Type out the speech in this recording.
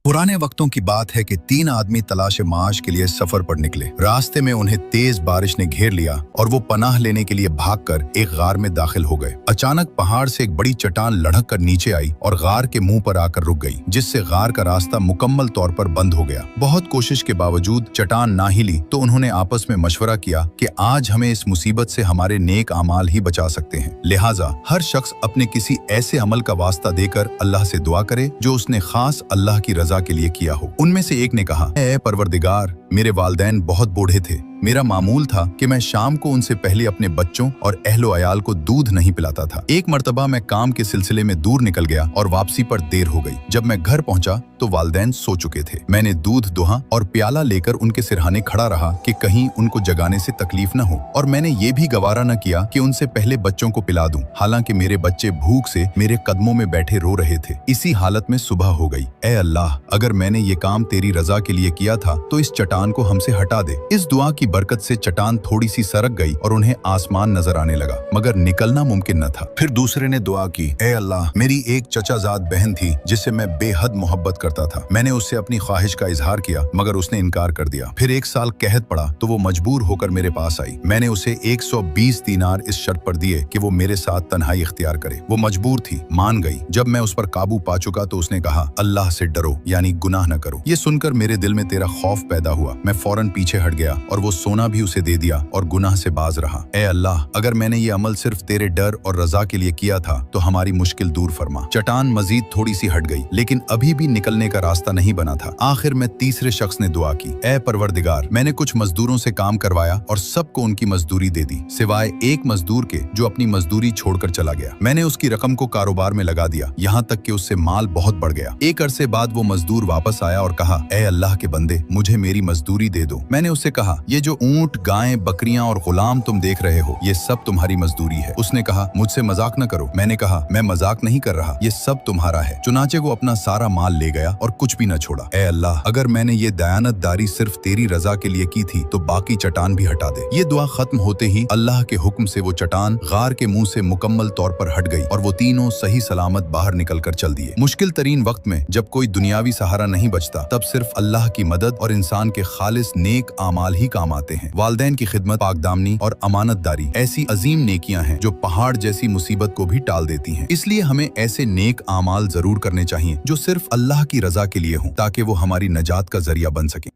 पुराने वक्तों की बात है कि 3 आदमी तलाश माश के लिए सफर पर निकले। रास्ते में उन्हें तेज बारिश ने घेर लिया और वो पनाह लेने के लिए भागकर एक गार में दाखिल हो गए। अचानक पहाड़ से एक बड़ी चट्टान लढ़क कर नीचे आई और गार के मुंह पर आकर रुक गई, जिससे गार का रास्ता मुकम्मल तौर पर बंद हो गया। बहुत कोशिश के बावजूद चट्टान ना हिली तो उन्होंने आपस में मशवरा किया कि आज हमें इस मुसीबत से हमारे नेक आमाल ही बचा सकते हैं। लिहाजा हर शख्स अपने किसी ऐसे अमल का वास्ता देकर अल्लाह से दुआ करे जो उसने खास अल्लाह की रजा के लिए किया हो। उनमें से एक ने कहा, ऐ परवरदिगार, मेरे वालिदैन बहुत बूढ़े थे। मेरा मामूल था कि मैं शाम को उनसे पहले अपने बच्चों और अहलो अयाल को दूध नहीं पिलाता था। एक मर्तबा मैं काम के सिलसिले में दूर निकल गया और वापसी पर देर हो गई। जब मैं घर पहुंचा तो वालिदैन सो चुके थे। मैंने दूध दुहा और प्याला लेकर उनके सिरहाने खड़ा रहा कि कहीं उनको जगाने से तकलीफ न हो, और मैंने ये भी गवारा न किया कि उनसे पहले बच्चों को पिला दूं। हालांकि मेरे बच्चे भूख से मेरे कदमों में बैठे रो रहे थे। इसी हालत में सुबह हो गई। ऐ अल्लाह, अगर मैंने ये काम तेरी रजा के लिए किया था तो इस चट्टान को हमसे हटा दे। इस दुआ की बरकत से चट्टान थोड़ी सी सरक गई और उन्हें आसमान नजर आने लगा, मगर निकलना मुमकिन न था। फिर दूसरे ने दुआ की, ऐ अल्लाह, मेरी एक चचाजाद बहन थी जिससे मैं बेहद मोहब्बत करता था। मैंने उससे अपनी ख्वाहिश का इजहार किया मगर उसने इनकार कर दिया। फिर एक साल कहत पड़ा तो वो मजबूर होकर मेरे पास आई। मैंने उसे 120 दीनार इस शर्त पर दिए कि वो मेरे साथ तन्हाई इख्तियार करे। वो मजबूर थी, मान गई। जब मैं उस पर काबू पा चुका तो उसने कहा, अल्लाह से डरो, यानी गुनाह न करो। ये सुनकर मेरे दिल में तेरा खौफ पैदा हुआ। मैं फौरन पीछे हट गया और वो सोना भी उसे दे दिया और गुनाह से बाज रहा। ऐ अल्लाह, अगर मैंने ये अमल सिर्फ तेरे डर और रजा के लिए किया था तो हमारी मुश्किल दूर फरमा। चट्टान मजीद थोड़ी सी हट गई, लेकिन अभी भी निकलने का रास्ता नहीं बना था। आखिर में तीसरे शख्स ने दुआ की, ऐ परवरदिगार, मैंने कुछ मजदूरों से काम करवाया और सबको उनकी मजदूरी दे दी, सिवाय एक मजदूर के जो अपनी मजदूरी छोड़कर चला गया। मैंने उसकी रकम को कारोबार में लगा दिया, यहाँ तक कि उससे माल बहुत बढ़ गया। एक अरसे बाद वो मजदूर वापस आया और कहा, ऐ अल्लाह के बंदे, मुझे मेरी मजदूरी दे दो। मैंने उससे कहा, ये जो ऊंट, गायें, बकरियां और गुलाम तुम देख रहे हो, ये सब तुम्हारी मजदूरी है। उसने कहा, मुझसे मजाक न करो। मैंने कहा, मैं मजाक नहीं कर रहा, ये सब तुम्हारा है। चुनाचे वो अपना सारा माल ले गया और कुछ भी न छोड़ा। ऐ अल्लाह, अगर मैंने ये दयानतदारी सिर्फ तेरी रजा के लिए की थी तो बाकी चट्टान भी हटा दे। ये दुआ खत्म होते ही अल्लाह के हुक्म से वो चट्टान गार के मुंह से मुकम्मल तौर पर हट गई और वो तीनों सही सलामत बाहर निकल कर चल दिए। मुश्किल तरीन वक्त में जब कोई दुनियावी सहारा नहीं बचता, तब सिर्फ अल्लाह की मदद और इंसान के खालिस नेक आमाल ही काम आते हैं। वालिदैन की खिदमत, पाकदामनी और अमानतदारी ऐसी अजीम नेकियां हैं जो पहाड़ जैसी मुसीबत को भी टाल देती हैं। इसलिए हमें ऐसे नेक आमाल जरूर करने चाहिए जो सिर्फ अल्लाह की रजा के लिए हों, ताकि वो हमारी नजात का जरिया बन सकें।